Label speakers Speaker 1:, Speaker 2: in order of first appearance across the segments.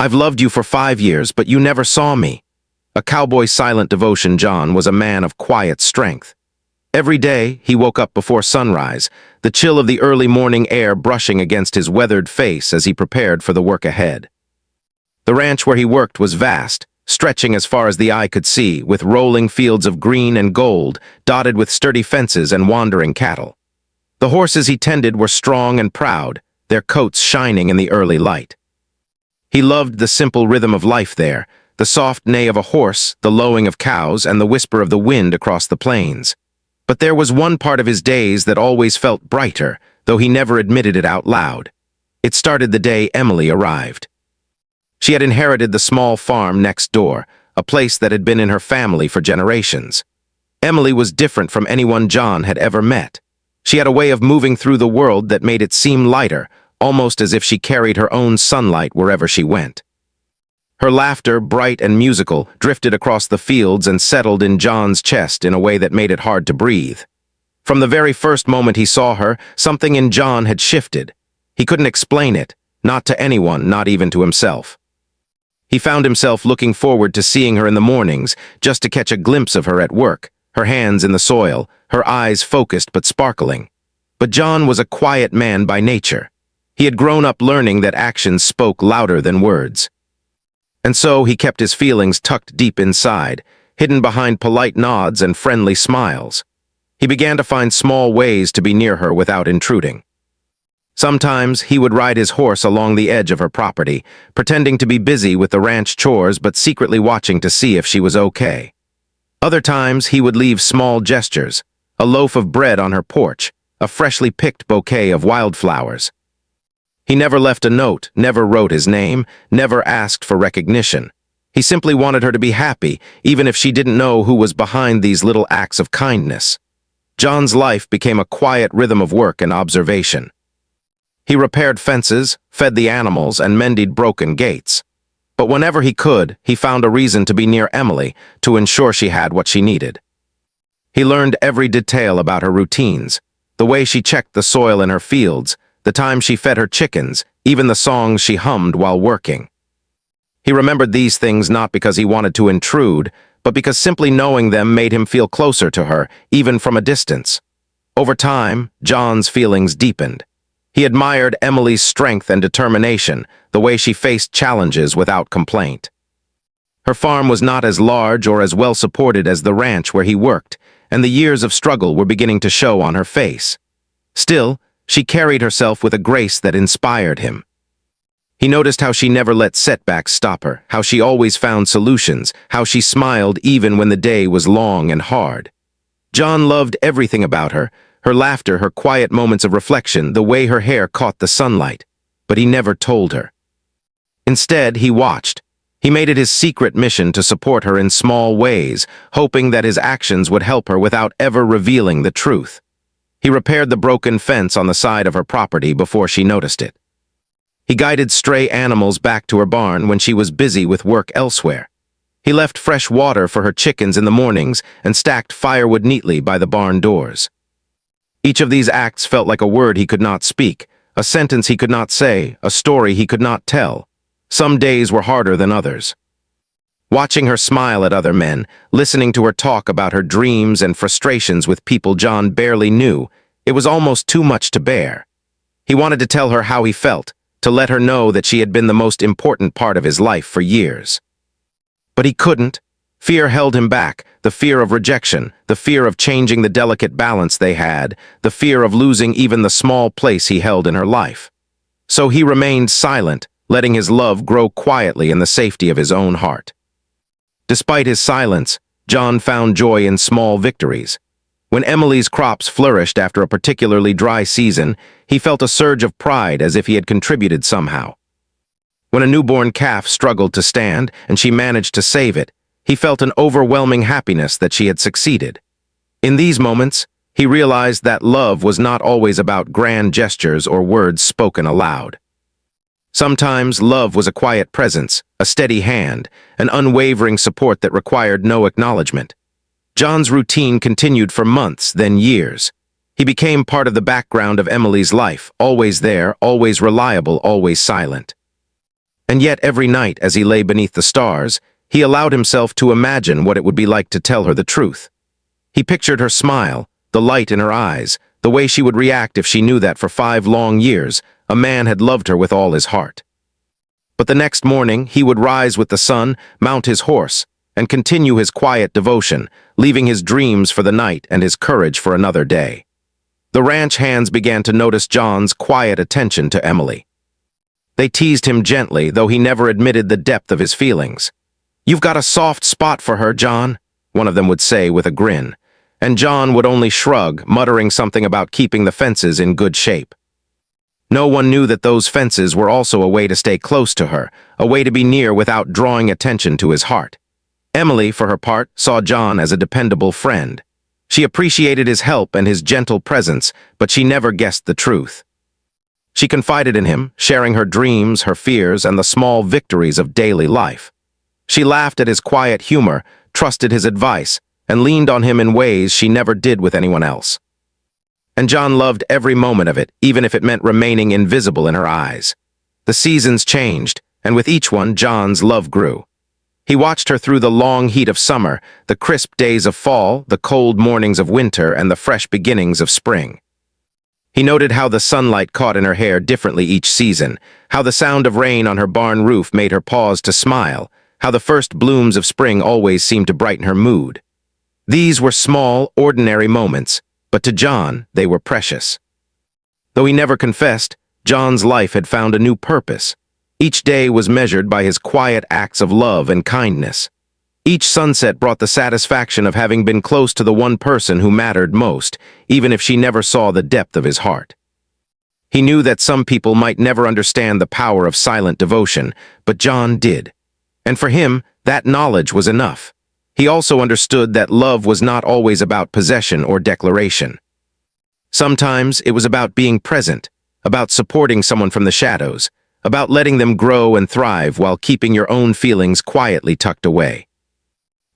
Speaker 1: I've loved you for 5 years, but you never saw me. A cowboy's silent devotion, John was a man of quiet strength. Every day, he woke up before sunrise, the chill of the early morning air brushing against his weathered face as he prepared for the work ahead. The ranch where he worked was vast, stretching as far as the eye could see, with rolling fields of green and gold, dotted with sturdy fences and wandering cattle. The horses he tended were strong and proud, their coats shining in the early light. He loved the simple rhythm of life there, the soft neigh of a horse, the lowing of cows, and the whisper of the wind across the plains. But there was one part of his days that always felt brighter, though he never admitted it out loud. It started the day Emily arrived. She had inherited the small farm next door, a place that had been in her family for generations. Emily was different from anyone John had ever met. She had a way of moving through the world that made it seem lighter, almost as if she carried her own sunlight wherever she went. Her laughter, bright and musical, drifted across the fields and settled in John's chest in a way that made it hard to breathe. From the very first moment he saw her, something in John had shifted. He couldn't explain it, not to anyone, not even to himself. He found himself looking forward to seeing her in the mornings, just to catch a glimpse of her at work, her hands in the soil, her eyes focused but sparkling. But John was a quiet man by nature. He had grown up learning that actions spoke louder than words. And so he kept his feelings tucked deep inside, hidden behind polite nods and friendly smiles. He began to find small ways to be near her without intruding. Sometimes he would ride his horse along the edge of her property, pretending to be busy with the ranch chores but secretly watching to see if she was okay. Other times he would leave small gestures, a loaf of bread on her porch, a freshly picked bouquet of wildflowers. He never left a note, never wrote his name, never asked for recognition. He simply wanted her to be happy, even if she didn't know who was behind these little acts of kindness. John's life became a quiet rhythm of work and observation. He repaired fences, fed the animals, and mended broken gates. But whenever he could, he found a reason to be near Emily, to ensure she had what she needed. He learned every detail about her routines, the way she checked the soil in her fields, the time she fed her chickens, even the songs she hummed while working. He remembered these things not because he wanted to intrude, but because simply knowing them made him feel closer to her, even from a distance. Over time, John's feelings deepened. He admired Emily's strength and determination, the way she faced challenges without complaint. Her farm was not as large or as well supported as the ranch where he worked, and the years of struggle were beginning to show on her face. Still, she carried herself with a grace that inspired him. He noticed how she never let setbacks stop her, how she always found solutions, how she smiled even when the day was long and hard. John loved everything about her, her laughter, her quiet moments of reflection, the way her hair caught the sunlight. But he never told her. Instead, he watched. He made it his secret mission to support her in small ways, hoping that his actions would help her without ever revealing the truth. He repaired the broken fence on the side of her property before she noticed it. He guided stray animals back to her barn when she was busy with work elsewhere. He left fresh water for her chickens in the mornings and stacked firewood neatly by the barn doors. Each of these acts felt like a word he could not speak, a sentence he could not say, a story he could not tell. Some days were harder than others. Watching her smile at other men, listening to her talk about her dreams and frustrations with people John barely knew, it was almost too much to bear. He wanted to tell her how he felt, to let her know that she had been the most important part of his life for years. But he couldn't. Fear held him back, the fear of rejection, the fear of changing the delicate balance they had, the fear of losing even the small place he held in her life. So he remained silent, letting his love grow quietly in the safety of his own heart. Despite his silence, John found joy in small victories. When Emily's crops flourished after a particularly dry season, he felt a surge of pride as if he had contributed somehow. When a newborn calf struggled to stand and she managed to save it, he felt an overwhelming happiness that she had succeeded. In these moments, he realized that love was not always about grand gestures or words spoken aloud. Sometimes love was a quiet presence, a steady hand, an unwavering support that required no acknowledgement. John's routine continued for months, then years. He became part of the background of Emily's life, always there, always reliable, always silent. And yet every night as he lay beneath the stars, he allowed himself to imagine what it would be like to tell her the truth. He pictured her smile, the light in her eyes, the way she would react if she knew that for 5 long years, a man had loved her with all his heart. But the next morning, he would rise with the sun, mount his horse, and continue his quiet devotion, leaving his dreams for the night and his courage for another day. The ranch hands began to notice John's quiet attention to Emily. They teased him gently, though he never admitted the depth of his feelings. "You've got a soft spot for her, John," one of them would say with a grin, and John would only shrug, muttering something about keeping the fences in good shape. No one knew that those fences were also a way to stay close to her, a way to be near without drawing attention to his heart. Emily, for her part, saw John as a dependable friend. She appreciated his help and his gentle presence, but she never guessed the truth. She confided in him, sharing her dreams, her fears, and the small victories of daily life. She laughed at his quiet humor, trusted his advice, and leaned on him in ways she never did with anyone else. And John loved every moment of it, even if it meant remaining invisible in her eyes. The seasons changed, and with each one, John's love grew. He watched her through the long heat of summer, the crisp days of fall, the cold mornings of winter, and the fresh beginnings of spring. He noted how the sunlight caught in her hair differently each season, how the sound of rain on her barn roof made her pause to smile, how the first blooms of spring always seemed to brighten her mood. These were small, ordinary moments, but to John, they were precious. Though he never confessed, John's life had found a new purpose. Each day was measured by his quiet acts of love and kindness. Each sunset brought the satisfaction of having been close to the one person who mattered most, even if she never saw the depth of his heart. He knew that some people might never understand the power of silent devotion, but John did. And for him, that knowledge was enough. He also understood that love was not always about possession or declaration. Sometimes it was about being present, about supporting someone from the shadows, about letting them grow and thrive while keeping your own feelings quietly tucked away.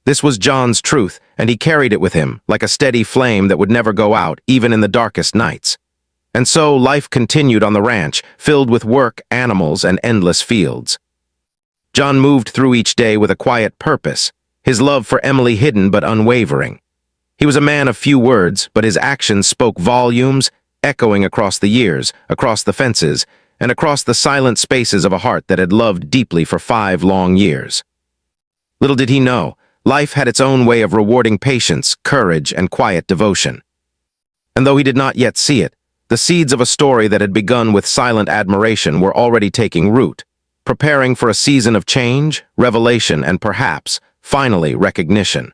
Speaker 1: This was John's truth, and he carried it with him, like a steady flame that would never go out, even in the darkest nights. And so life continued on the ranch, filled with work, animals, and endless fields. John moved through each day with a quiet purpose, his love for Emily hidden but unwavering. He was a man of few words, but his actions spoke volumes, echoing across the years, across the fences, and across the silent spaces of a heart that had loved deeply for 5 long years. Little did he know, life had its own way of rewarding patience, courage, and quiet devotion. And though he did not yet see it, the seeds of a story that had begun with silent admiration were already taking root, preparing for a season of change, revelation, and perhaps, finally, recognition.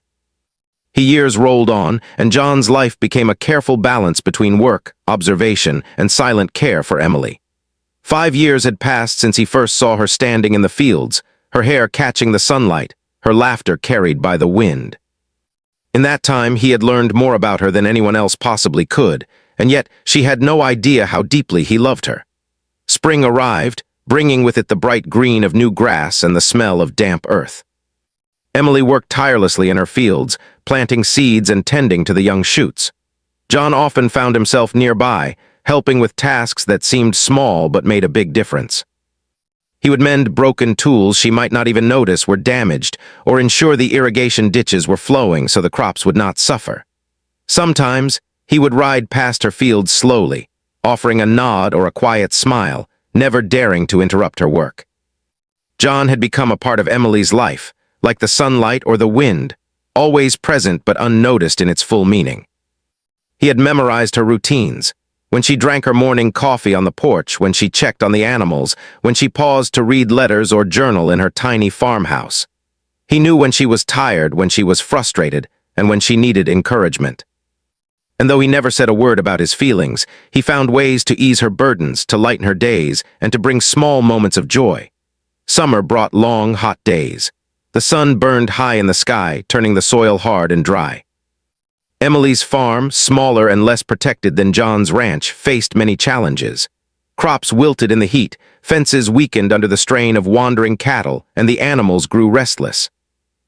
Speaker 1: Years rolled on, and John's life became a careful balance between work, observation, and silent care for Emily. 5 years had passed since he first saw her standing in the fields, her hair catching the sunlight, her laughter carried by the wind. In that time, he had learned more about her than anyone else possibly could, and yet she had no idea how deeply he loved her. Spring arrived, bringing with it the bright green of new grass and the smell of damp earth. Emily worked tirelessly in her fields, planting seeds and tending to the young shoots. John often found himself nearby, helping with tasks that seemed small but made a big difference. He would mend broken tools she might not even notice were damaged, or ensure the irrigation ditches were flowing so the crops would not suffer. Sometimes, he would ride past her fields slowly, offering a nod or a quiet smile, never daring to interrupt her work. John had become a part of Emily's life, like the sunlight or the wind, always present but unnoticed in its full meaning. He had memorized her routines, when she drank her morning coffee on the porch, when she checked on the animals, when she paused to read letters or journal in her tiny farmhouse. He knew when she was tired, when she was frustrated, and when she needed encouragement. And though he never said a word about his feelings, he found ways to ease her burdens, to lighten her days, and to bring small moments of joy. Summer brought long, hot days. The sun burned high in the sky, turning the soil hard and dry. Emily's farm, smaller and less protected than John's ranch, faced many challenges. Crops wilted in the heat, fences weakened under the strain of wandering cattle, and the animals grew restless.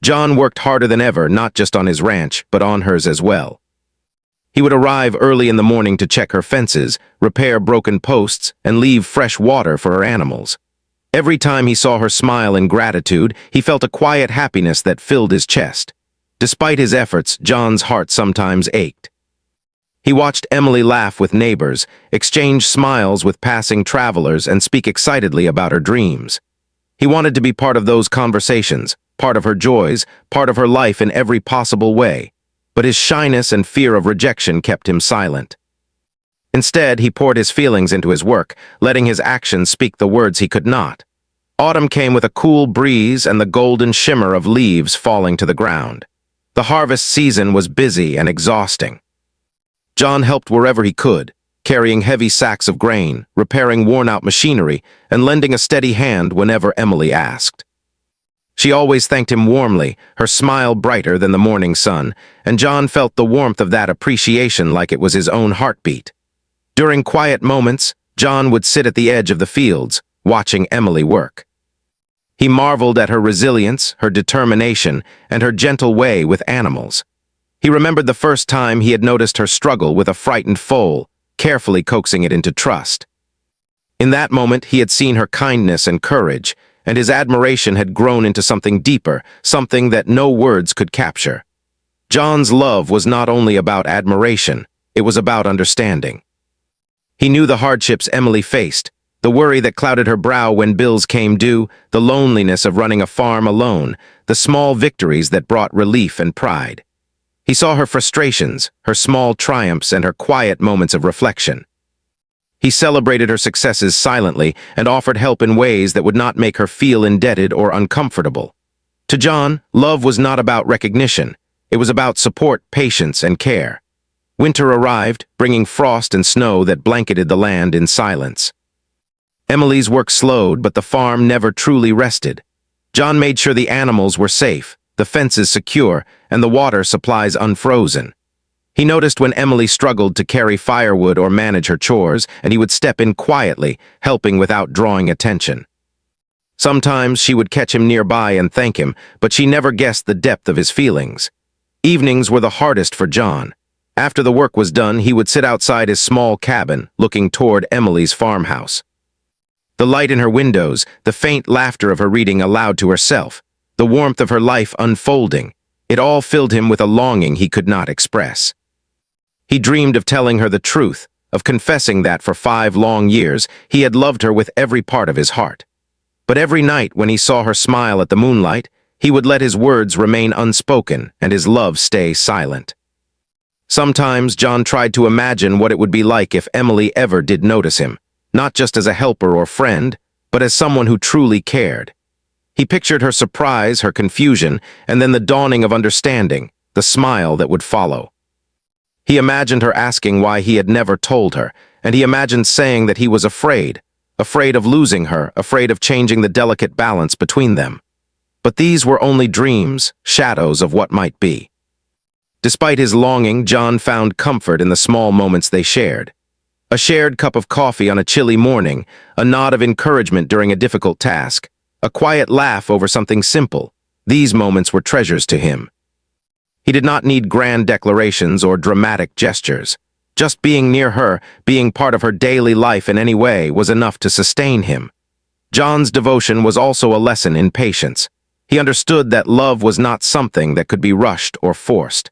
Speaker 1: John worked harder than ever, not just on his ranch, but on hers as well. He would arrive early in the morning to check her fences, repair broken posts, and leave fresh water for her animals. Every time he saw her smile in gratitude, he felt a quiet happiness that filled his chest. Despite his efforts, John's heart sometimes ached. He watched Emily laugh with neighbors, exchange smiles with passing travelers, and speak excitedly about her dreams. He wanted to be part of those conversations, part of her joys, part of her life in every possible way. But his shyness and fear of rejection kept him silent. Instead, he poured his feelings into his work, letting his actions speak the words he could not. Autumn came with a cool breeze and the golden shimmer of leaves falling to the ground. The harvest season was busy and exhausting. John helped wherever he could, carrying heavy sacks of grain, repairing worn-out machinery, and lending a steady hand whenever Emily asked. She always thanked him warmly, her smile brighter than the morning sun, and John felt the warmth of that appreciation like it was his own heartbeat. During quiet moments, John would sit at the edge of the fields, watching Emily work. He marveled at her resilience, her determination, and her gentle way with animals. He remembered the first time he had noticed her struggle with a frightened foal, carefully coaxing it into trust. In that moment, he had seen her kindness and courage, and his admiration had grown into something deeper, something that no words could capture. John's love was not only about admiration, it was about understanding. He knew the hardships Emily faced, the worry that clouded her brow when bills came due, the loneliness of running a farm alone, the small victories that brought relief and pride. He saw her frustrations, her small triumphs, and her quiet moments of reflection. He celebrated her successes silently and offered help in ways that would not make her feel indebted or uncomfortable. To John, love was not about recognition. It was about support, patience, and care. Winter arrived, bringing frost and snow that blanketed the land in silence. Emily's work slowed, but the farm never truly rested. John made sure the animals were safe, the fences secure, and the water supplies unfrozen. He noticed when Emily struggled to carry firewood or manage her chores, and he would step in quietly, helping without drawing attention. Sometimes she would catch him nearby and thank him, but she never guessed the depth of his feelings. Evenings were the hardest for John. After the work was done, he would sit outside his small cabin, looking toward Emily's farmhouse. The light in her windows, the faint laughter of her reading aloud to herself, the warmth of her life unfolding, it all filled him with a longing he could not express. He dreamed of telling her the truth, of confessing that for 5 long years he had loved her with every part of his heart. But every night when he saw her smile at the moonlight, he would let his words remain unspoken and his love stay silent. Sometimes John tried to imagine what it would be like if Emily ever did notice him, not just as a helper or friend, but as someone who truly cared. He pictured her surprise, her confusion, and then the dawning of understanding, the smile that would follow. He imagined her asking why he had never told her, and he imagined saying that he was afraid of losing her, afraid of changing the delicate balance between them. But these were only dreams, shadows of what might be. Despite his longing, John found comfort in the small moments they shared. A shared cup of coffee on a chilly morning, a nod of encouragement during a difficult task, a quiet laugh over something simple. These moments were treasures to him. He did not need grand declarations or dramatic gestures. Just being near her, being part of her daily life in any way, was enough to sustain him. John's devotion was also a lesson in patience. He understood that love was not something that could be rushed or forced.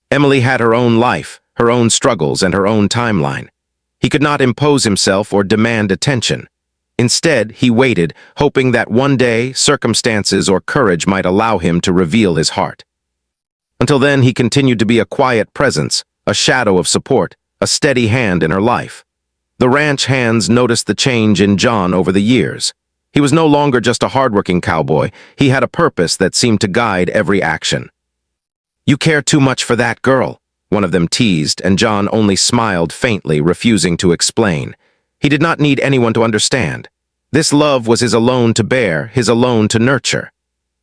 Speaker 1: Emily had her own life, her own struggles, and her own timeline. He could not impose himself or demand attention. Instead, he waited, hoping that one day circumstances or courage might allow him to reveal his heart. Until then, he continued to be a quiet presence, a shadow of support, a steady hand in her life. The ranch hands noticed the change in John over the years. He was no longer just a hardworking cowboy. He had a purpose that seemed to guide every action. "You care too much for that girl," one of them teased, and John only smiled faintly, refusing to explain. He did not need anyone to understand. This love was his alone to bear, his alone to nurture.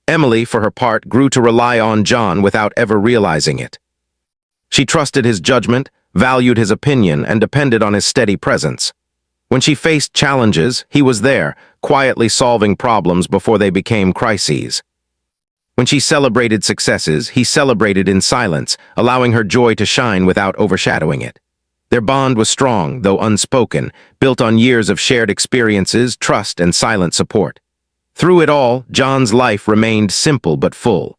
Speaker 1: Emily, for her part, grew to rely on John without ever realizing it. She trusted his judgment, valued his opinion, and depended on his steady presence. When she faced challenges, he was there, quietly solving problems before they became crises. When she celebrated successes, he celebrated in silence, allowing her joy to shine without overshadowing it. Their bond was strong, though unspoken, built on years of shared experiences, trust, and silent support. Through it all, John's life remained simple but full.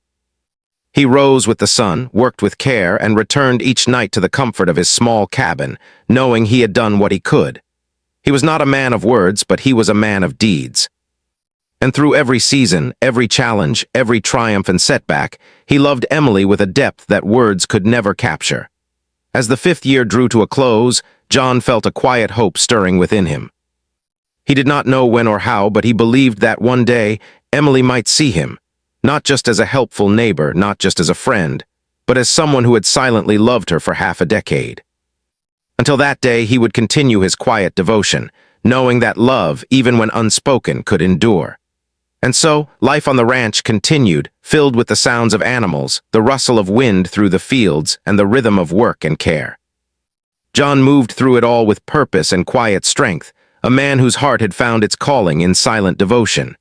Speaker 1: He rose with the sun, worked with care, and returned each night to the comfort of his small cabin, knowing he had done what he could. He was not a man of words, but he was a man of deeds. And through every season, every challenge, every triumph and setback, he loved Emily with a depth that words could never capture. As the 5th year drew to a close, John felt a quiet hope stirring within him. He did not know when or how, but he believed that one day Emily might see him, not just as a helpful neighbor, not just as a friend, but as someone who had silently loved her for half a decade. Until that day, he would continue his quiet devotion, knowing that love, even when unspoken, could endure. And so, life on the ranch continued, filled with the sounds of animals, the rustle of wind through the fields, and the rhythm of work and care. John moved through it all with purpose and quiet strength, a man whose heart had found its calling in silent devotion.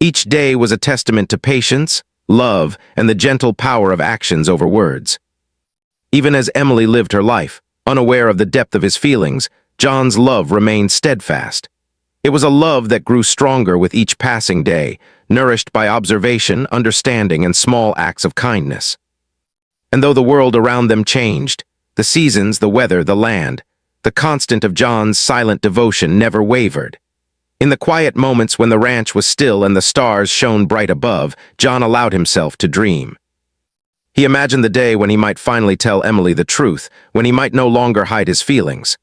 Speaker 1: Each day was a testament to patience, love, and the gentle power of actions over words. Even as Emily lived her life, unaware of the depth of his feelings, John's love remained steadfast. It was a love that grew stronger with each passing day, nourished by observation, understanding, and small acts of kindness. And though the world around them changed, the seasons, the weather, the land, the constant of John's silent devotion never wavered. In the quiet moments when the ranch was still and the stars shone bright above, John allowed himself to dream. He imagined the day when he might finally tell Emily the truth, when he might no longer hide his feelings.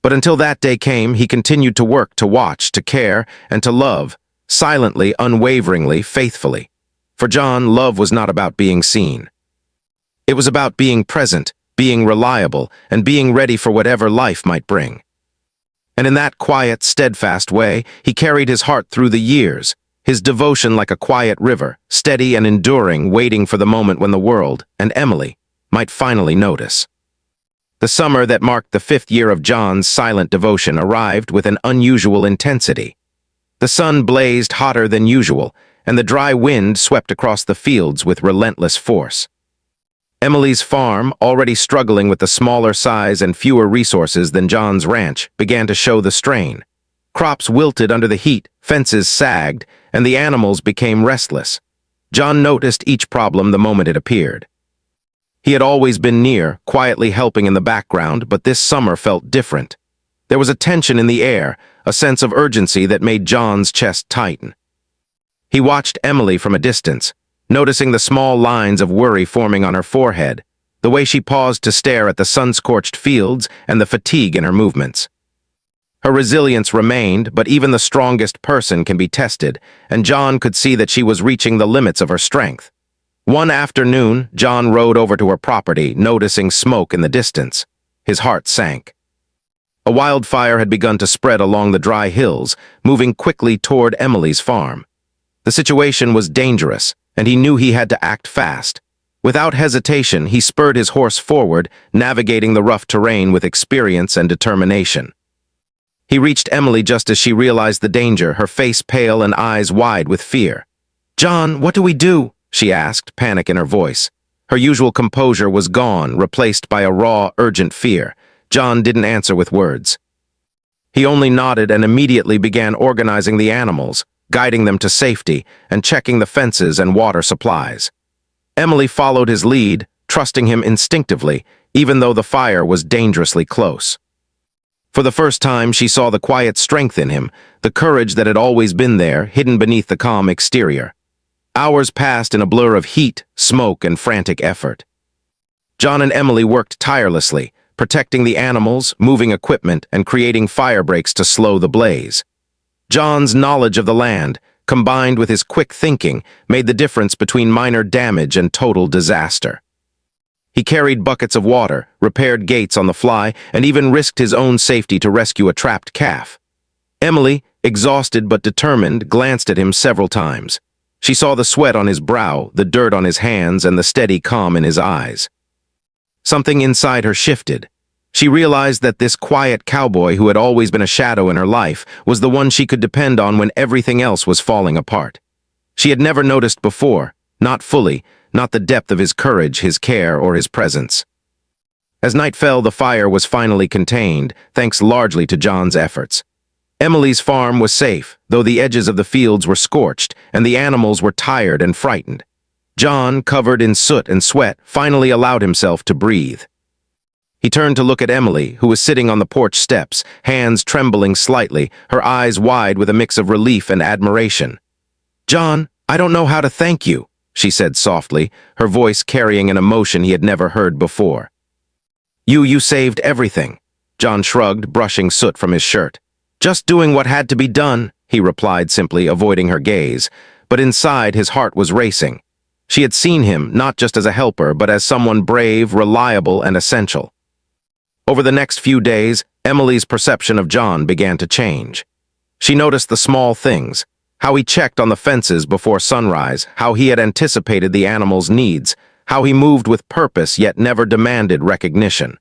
Speaker 1: But until that day came, he continued to work, to watch, to care, and to love, silently, unwaveringly, faithfully. For John, love was not about being seen. It was about being present, being reliable, and being ready for whatever life might bring. And in that quiet, steadfast way, he carried his heart through the years, his devotion like a quiet river, steady and enduring, waiting for the moment when the world, and Emily, might finally notice. The summer that marked the 5th year of John's silent devotion arrived with an unusual intensity. The sun blazed hotter than usual, and the dry wind swept across the fields with relentless force. Emily's farm, already struggling with the smaller size and fewer resources than John's ranch, began to show the strain. Crops wilted under the heat, fences sagged, and the animals became restless. John noticed each problem the moment it appeared. He had always been near, quietly helping in the background, but this summer felt different. There was a tension in the air, a sense of urgency that made John's chest tighten. He watched Emily from a distance, noticing the small lines of worry forming on her forehead, the way she paused to stare at the sun-scorched fields and the fatigue in her movements. Her resilience remained, but even the strongest person can be tested, and John could see that she was reaching the limits of her strength. One afternoon, John rode over to her property, noticing smoke in the distance. His heart sank. A wildfire had begun to spread along the dry hills, moving quickly toward Emily's farm. The situation was dangerous, and he knew he had to act fast. Without hesitation, he spurred his horse forward, navigating the rough terrain with experience and determination. He reached Emily just as she realized the danger, her face pale and eyes wide with fear. "John, what do we do?" she asked, panic in her voice. Her usual composure was gone, replaced by a raw, urgent fear. John didn't answer with words. He only nodded and immediately began organizing the animals, guiding them to safety, and checking the fences and water supplies. Emily followed his lead, trusting him instinctively, even though the fire was dangerously close. For the first time, she saw the quiet strength in him, the courage that had always been there, hidden beneath the calm exterior. Hours passed in a blur of heat, smoke, and frantic effort. John and Emily worked tirelessly, protecting the animals, moving equipment, and creating fire breaks to slow the blaze. John's knowledge of the land, combined with his quick thinking, made the difference between minor damage and total disaster. He carried buckets of water, repaired gates on the fly, and even risked his own safety to rescue a trapped calf. Emily, exhausted but determined, glanced at him several times. She saw the sweat on his brow, the dirt on his hands, and the steady calm in his eyes. Something inside her shifted. She realized that this quiet cowboy who had always been a shadow in her life was the one she could depend on when everything else was falling apart. She had never noticed before, not fully, not the depth of his courage, his care, or his presence. As night fell, the fire was finally contained, thanks largely to John's efforts. Emily's farm was safe, though the edges of the fields were scorched, and the animals were tired and frightened. John, covered in soot and sweat, finally allowed himself to breathe. He turned to look at Emily, who was sitting on the porch steps, hands trembling slightly, her eyes wide with a mix of relief and admiration. "John, I don't know how to thank you," she said softly, her voice carrying an emotion he had never heard before. You saved everything." John shrugged, brushing soot from his shirt. "Just doing what had to be done," he replied simply, avoiding her gaze, but inside his heart was racing. She had seen him not just as a helper, but as someone brave, reliable, and essential. Over the next few days, Emily's perception of John began to change. She noticed the small things, how he checked on the fences before sunrise, how he had anticipated the animals' needs, how he moved with purpose yet never demanded recognition.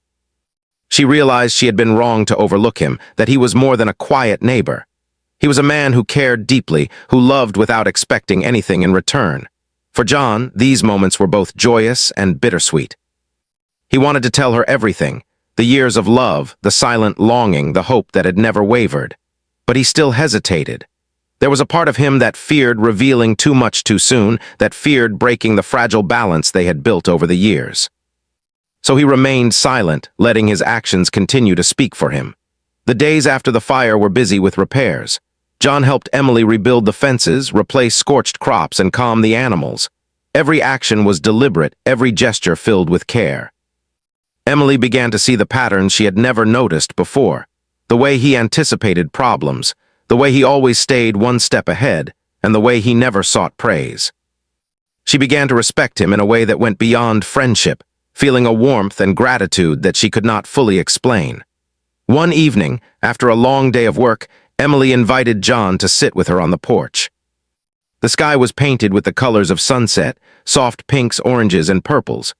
Speaker 1: She realized she had been wrong to overlook him, that he was more than a quiet neighbor. He was a man who cared deeply, who loved without expecting anything in return. For John, these moments were both joyous and bittersweet. He wanted to tell her everything, the years of love, the silent longing, the hope that had never wavered. But he still hesitated. There was a part of him that feared revealing too much too soon, that feared breaking the fragile balance they had built over the years. So he remained silent, letting his actions continue to speak for him. The days after the fire were busy with repairs. John helped Emily rebuild the fences, replace scorched crops, and calm the animals. Every action was deliberate, every gesture filled with care. Emily began to see the patterns she had never noticed before. The way he anticipated problems, the way he always stayed one step ahead, and the way he never sought praise. She began to respect him in a way that went beyond friendship, feeling a warmth and gratitude that she could not fully explain. One evening, after a long day of work, Emily invited John to sit with her on the porch. The sky was painted with the colors of sunset, soft pinks, oranges, and purples.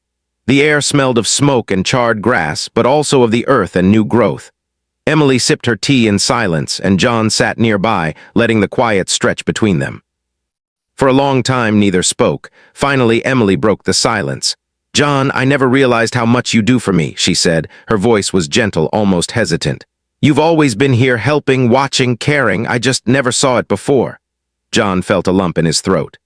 Speaker 1: The air smelled of smoke and charred grass, but also of the earth and new growth. Emily sipped her tea in silence, and John sat nearby, letting the quiet stretch between them. For a long time, neither spoke. Finally, Emily broke the silence. "John, I never realized how much you do for me," she said. Her voice was gentle, almost hesitant. "You've always been here helping, watching, caring. I just never saw it before." John felt a lump in his throat.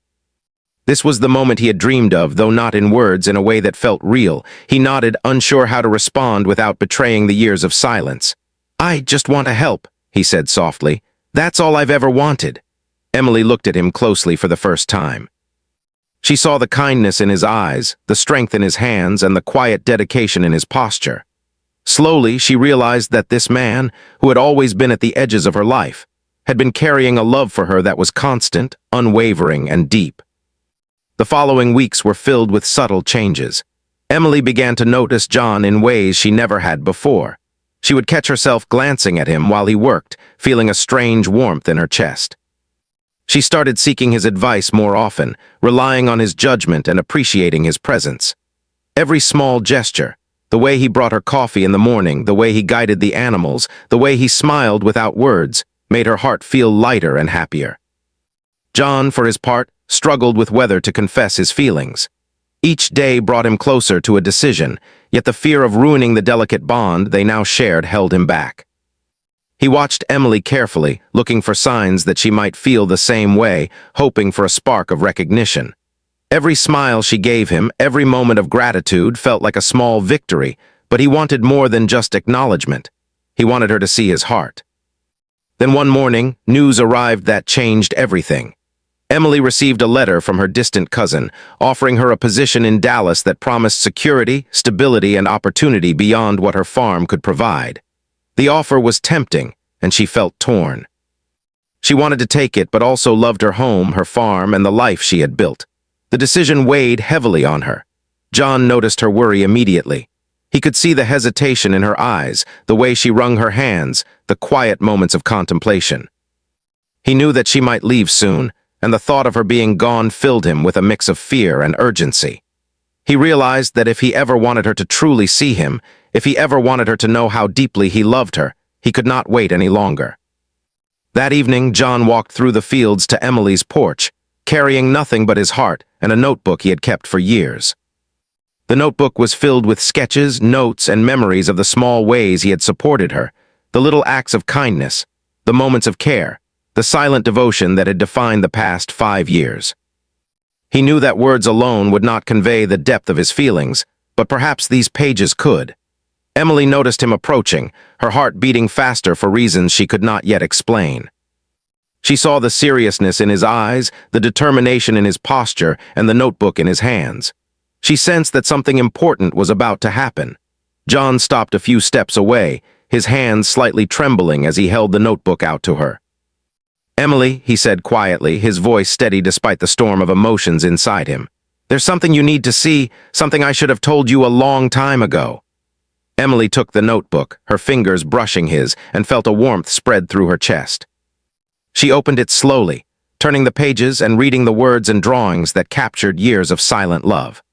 Speaker 1: This was the moment he had dreamed of, though not in words, in a way that felt real. He nodded, unsure how to respond without betraying the years of silence. "I just want to help," he said softly. "That's all I've ever wanted." Emily looked at him closely for the first time. She saw the kindness in his eyes, the strength in his hands, and the quiet dedication in his posture. Slowly, she realized that this man, who had always been at the edges of her life, had been carrying a love for her that was constant, unwavering, and deep. The following weeks were filled with subtle changes. Emily began to notice John in ways she never had before. She would catch herself glancing at him while he worked, feeling a strange warmth in her chest. She started seeking his advice more often, relying on his judgment and appreciating his presence. Every small gesture, the way he brought her coffee in the morning, the way he guided the animals, the way he smiled without words, made her heart feel lighter and happier. John, for his part, struggled with whether to confess his feelings. Each day brought him closer to a decision, yet the fear of ruining the delicate bond they now shared held him back. He watched Emily carefully, looking for signs that she might feel the same way, hoping for a spark of recognition. Every smile she gave him, every moment of gratitude felt like a small victory, but he wanted more than just acknowledgement. He wanted her to see his heart. Then one morning, news arrived that changed everything. Emily received a letter from her distant cousin, offering her a position in Dallas that promised security, stability, and opportunity beyond what her farm could provide. The offer was tempting, and she felt torn. She wanted to take it, but also loved her home, her farm, and the life she had built. The decision weighed heavily on her. John noticed her worry immediately. He could see the hesitation in her eyes, the way she wrung her hands, the quiet moments of contemplation. He knew that she might leave soon, and the thought of her being gone filled him with a mix of fear and urgency. He realized that if he ever wanted her to truly see him, if he ever wanted her to know how deeply he loved her, he could not wait any longer. That evening, John walked through the fields to Emily's porch, carrying nothing but his heart and a notebook he had kept for years. The notebook was filled with sketches, notes, and memories of the small ways he had supported her, the little acts of kindness, the moments of care, the silent devotion that had defined the past 5 years. He knew that words alone would not convey the depth of his feelings, but perhaps these pages could. Emily noticed him approaching, her heart beating faster for reasons she could not yet explain. She saw the seriousness in his eyes, the determination in his posture, and the notebook in his hands. She sensed that something important was about to happen. John stopped a few steps away, his hands slightly trembling as he held the notebook out to her. "Emily," he said quietly, his voice steady despite the storm of emotions inside him. "There's something you need to see, something I should have told you a long time ago." Emily took the notebook, her fingers brushing his, and felt a warmth spread through her chest. She opened it slowly, turning the pages and reading the words and drawings that captured years of silent love.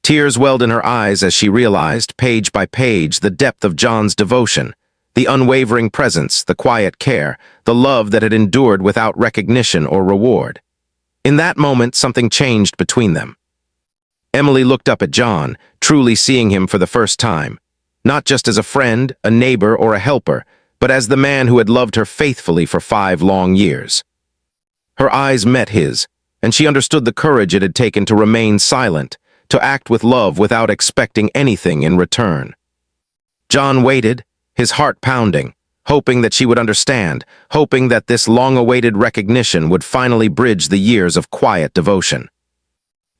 Speaker 1: Tears welled in her eyes as she realized, page by page, the depth of John's devotion, the unwavering presence, the quiet care, the love that had endured without recognition or reward. In that moment, something changed between them. Emily looked up at John, truly seeing him for the first time, not just as a friend, a neighbor, or a helper, but as the man who had loved her faithfully for 5 long years. Her eyes met his, and she understood the courage it had taken to remain silent, to act with love without expecting anything in return. John waited, his heart pounding, hoping that she would understand, hoping that this long-awaited recognition would finally bridge the years of quiet devotion.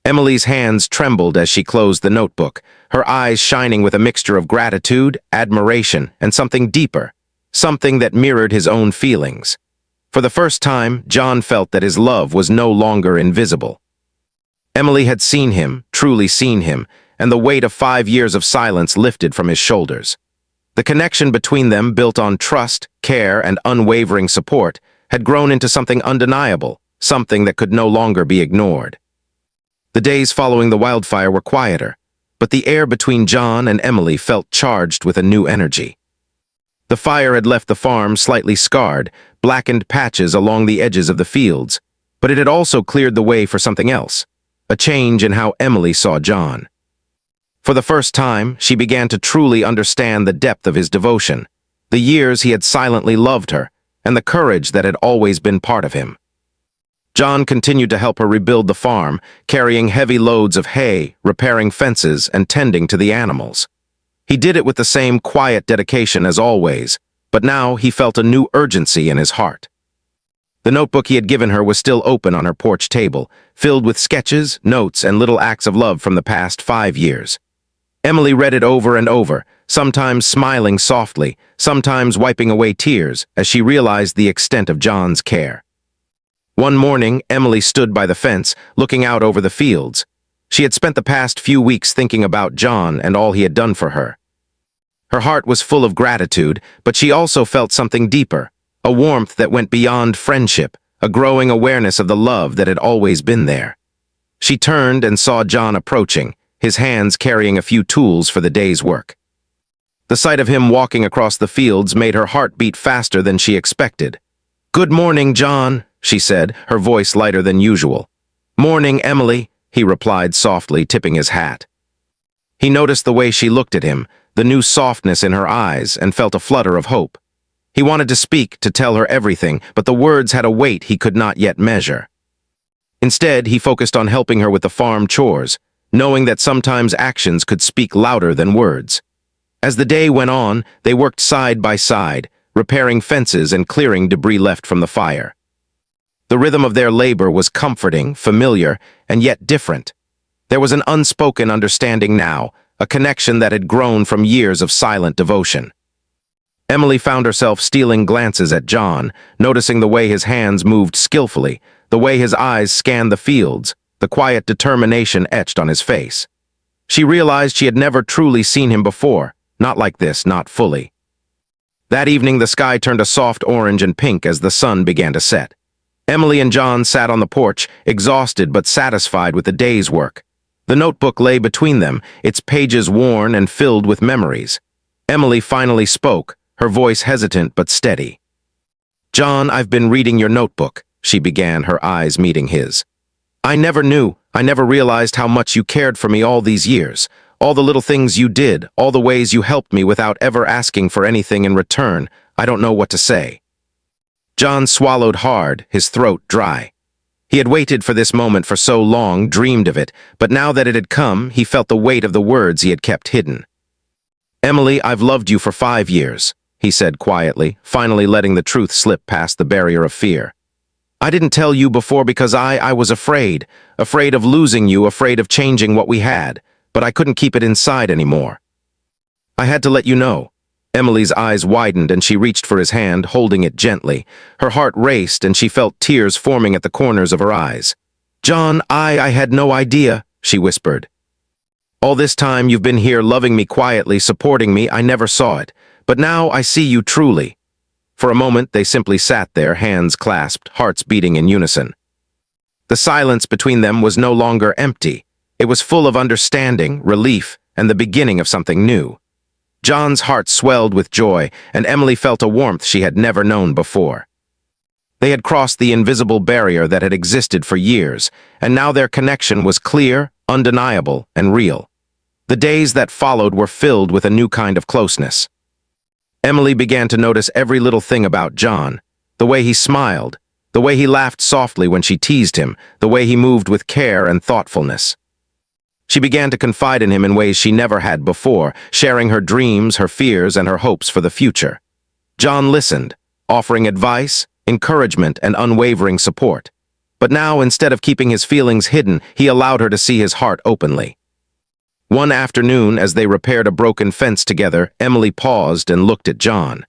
Speaker 1: Emily's hands trembled as she closed the notebook, her eyes shining with a mixture of gratitude, admiration, and something deeper, something that mirrored his own feelings. For the first time, John felt that his love was no longer invisible. Emily had seen him, truly seen him, and the weight of 5 years of silence lifted from his shoulders. The connection between them, built on trust, care, and unwavering support, had grown into something undeniable, something that could no longer be ignored. The days following the wildfire were quieter, but the air between John and Emily felt charged with a new energy. The fire had left the farm slightly scarred, blackened patches along the edges of the fields, but it had also cleared the way for something else, a change in how Emily saw John. For the first time, she began to truly understand the depth of his devotion, the years he had silently loved her, and the courage that had always been part of him. John continued to help her rebuild the farm, carrying heavy loads of hay, repairing fences, and tending to the animals. He did it with the same quiet dedication as always, but now he felt a new urgency in his heart. The notebook he had given her was still open on her porch table, filled with sketches, notes, and little acts of love from the past 5 years. Emily read it over and over, sometimes smiling softly, sometimes wiping away tears as she realized the extent of John's care. One morning, Emily stood by the fence, looking out over the fields. She had spent the past few weeks thinking about John and all he had done for her. Her heart was full of gratitude, but she also felt something deeper, a warmth that went beyond friendship, a growing awareness of the love that had always been there. She turned and saw John approaching, his hands carrying a few tools for the day's work. The sight of him walking across the fields made her heart beat faster than she expected. "Good morning, John," she said, her voice lighter than usual. "Morning, Emily," he replied softly, tipping his hat. He noticed the way she looked at him, the new softness in her eyes, and felt a flutter of hope. He wanted to speak, to tell her everything, but the words had a weight he could not yet measure. Instead, he focused on helping her with the farm chores, knowing that sometimes actions could speak louder than words. As the day went on, they worked side by side, repairing fences and clearing debris left from the fire. The rhythm of their labor was comforting, familiar, and yet different. There was an unspoken understanding now, a connection that had grown from years of silent devotion. Emily found herself stealing glances at John, noticing the way his hands moved skillfully, the way his eyes scanned the fields, the quiet determination etched on his face. She realized she had never truly seen him before, not like this, not fully. That evening, the sky turned a soft orange and pink as the sun began to set. Emily and John sat on the porch, exhausted but satisfied with the day's work. The notebook lay between them, its pages worn and filled with memories. Emily finally spoke, her voice hesitant but steady. "John, I've been reading your notebook," she began, her eyes meeting his. I never knew, I never realized how much you cared for me all these years. All the little things you did, all the ways you helped me without ever asking for anything in return. I don't know what to say." John swallowed hard, his throat dry. He had waited for this moment for so long, dreamed of it, but now that it had come, he felt the weight of the words he had kept hidden. "Emily, I've loved you for 5 years," he said quietly, finally letting the truth slip past the barrier of fear. "I didn't tell you before because I was afraid of losing you, afraid of changing what we had, but I couldn't keep it inside anymore. I had to let you know." Emily's eyes widened and she reached for his hand, holding it gently. Her heart raced and she felt tears forming at the corners of her eyes. "John, I had no idea," she whispered. "All this time you've been here loving me quietly, supporting me, I never saw it. But now I see you truly." For a moment they simply sat there, hands clasped, hearts beating in unison. The silence between them was no longer empty. It was full of understanding, relief, and the beginning of something new. John's heart swelled with joy, and Emily felt a warmth she had never known before. They had crossed the invisible barrier that had existed for years, and now their connection was clear, undeniable, and real. The days that followed were filled with a new kind of closeness. Emily began to notice every little thing about John: the way he smiled, the way he laughed softly when she teased him, the way he moved with care and thoughtfulness. She began to confide in him in ways she never had before, sharing her dreams, her fears, and her hopes for the future. John listened, offering advice, encouragement, and unwavering support. But now, instead of keeping his feelings hidden, he allowed her to see his heart openly. One afternoon, as they repaired a broken fence together, Emily paused and looked at John.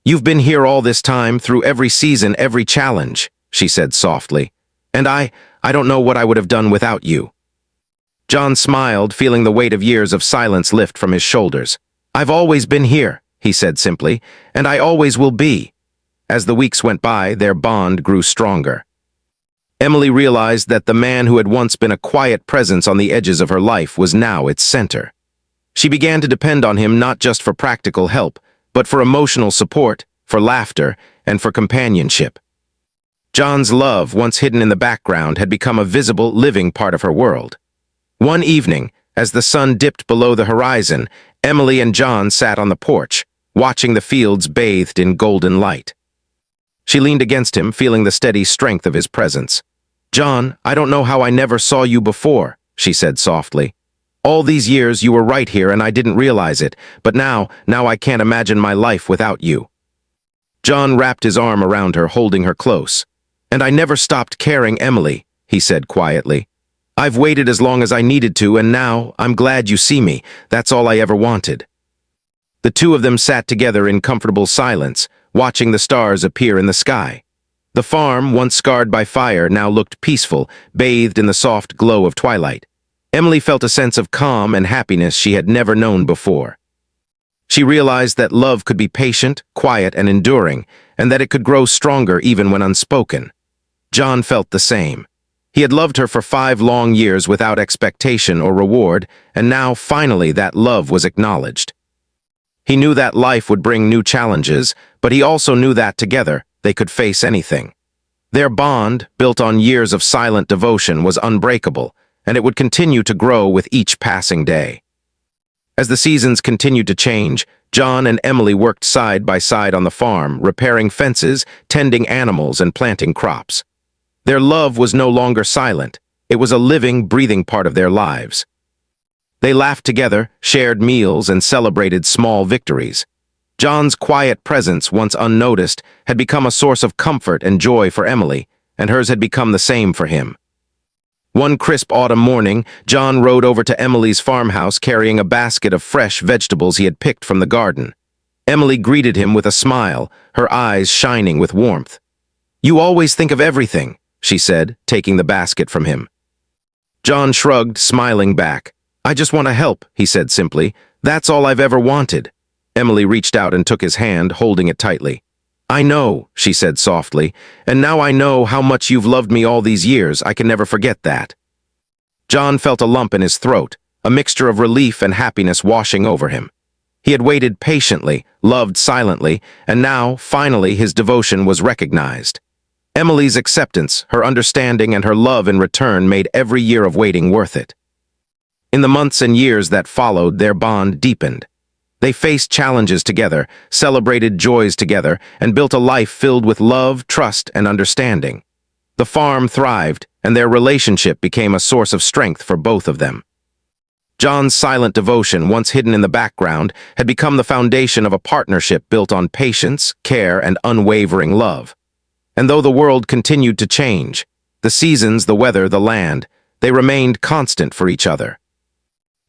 Speaker 1: "You've been here all this time, through every season, every challenge," she said softly. "And I don't know what I would have done without you." John smiled, feeling the weight of years of silence lift from his shoulders. "I've always been here," he said simply, "and I always will be." As the weeks went by, their bond grew stronger. Emily realized that the man who had once been a quiet presence on the edges of her life was now its center. She began to depend on him not just for practical help, but for emotional support, for laughter, and for companionship. John's love, once hidden in the background, had become a visible, living part of her world. One evening, as the sun dipped below the horizon, Emily and John sat on the porch, watching the fields bathed in golden light. She leaned against him, feeling the steady strength of his presence. "John, I don't know how I never saw you before," she said softly. "All these years you were right here and I didn't realize it, but now I can't imagine my life without you." John wrapped his arm around her, holding her close. "And I never stopped caring, Emily," he said quietly. "I've waited as long as I needed to, and now I'm glad you see me. That's all I ever wanted." The two of them sat together in comfortable silence, watching the stars appear in the sky. The farm, once scarred by fire, now looked peaceful, bathed in the soft glow of twilight. Emily felt a sense of calm and happiness she had never known before. She realized that love could be patient, quiet, and enduring, and that it could grow stronger even when unspoken. John felt the same. He had loved her for 5 long years without expectation or reward, and now, finally, that love was acknowledged. He knew that life would bring new challenges, but he also knew that together they could face anything. Their bond, built on years of silent devotion, was unbreakable, and it would continue to grow with each passing day. As the seasons continued to change, John and Emily worked side by side on the farm, repairing fences, tending animals, and planting crops. Their love was no longer silent. It was a living, breathing part of their lives. They laughed together, shared meals, and celebrated small victories. John's quiet presence, once unnoticed, had become a source of comfort and joy for Emily, and hers had become the same for him. One crisp autumn morning, John rode over to Emily's farmhouse carrying a basket of fresh vegetables he had picked from the garden. Emily greeted him with a smile, her eyes shining with warmth. "You always think of everything," she said, taking the basket from him. John shrugged, smiling back. "I just want to help," he said simply. "That's all I've ever wanted." Emily reached out and took his hand, holding it tightly. "I know," she said softly, "and now I know how much you've loved me all these years. I can never forget that." John felt a lump in his throat, a mixture of relief and happiness washing over him. He had waited patiently, loved silently, and now, finally, his devotion was recognized. Emily's acceptance, her understanding, and her love in return made every year of waiting worth it. In the months and years that followed, their bond deepened. They faced challenges together, celebrated joys together, and built a life filled with love, trust, and understanding. The farm thrived, and their relationship became a source of strength for both of them. John's silent devotion, once hidden in the background, had become the foundation of a partnership built on patience, care, and unwavering love. And though the world continued to change, the seasons, the weather, the land, they remained constant for each other.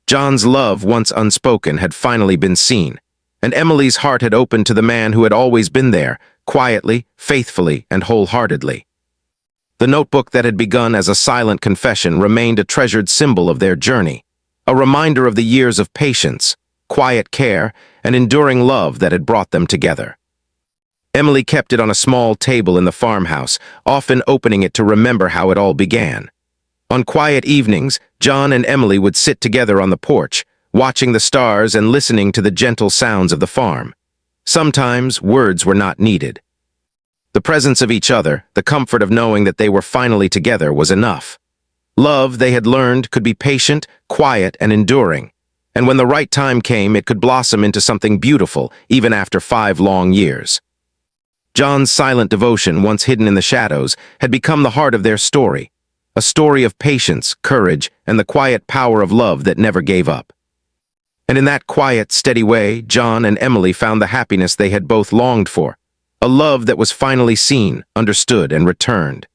Speaker 1: John's love, once unspoken, had finally been seen, and Emily's heart had opened to the man who had always been there, quietly, faithfully, and wholeheartedly. The notebook that had begun as a silent confession remained a treasured symbol of their journey, a reminder of the years of patience, quiet care, and enduring love that had brought them together. Emily kept it on a small table in the farmhouse, often opening it to remember how it all began. On quiet evenings, John and Emily would sit together on the porch, watching the stars and listening to the gentle sounds of the farm. Sometimes words were not needed. The presence of each other, the comfort of knowing that they were finally together, was enough. Love, they had learned, could be patient, quiet, and enduring, and when the right time came, it could blossom into something beautiful, even after 5 long years. John's silent devotion, once hidden in the shadows, had become the heart of their story, a story of patience, courage, and the quiet power of love that never gave up. And in that quiet, steady way, John and Emily found the happiness they had both longed for, a love that was finally seen, understood, and returned.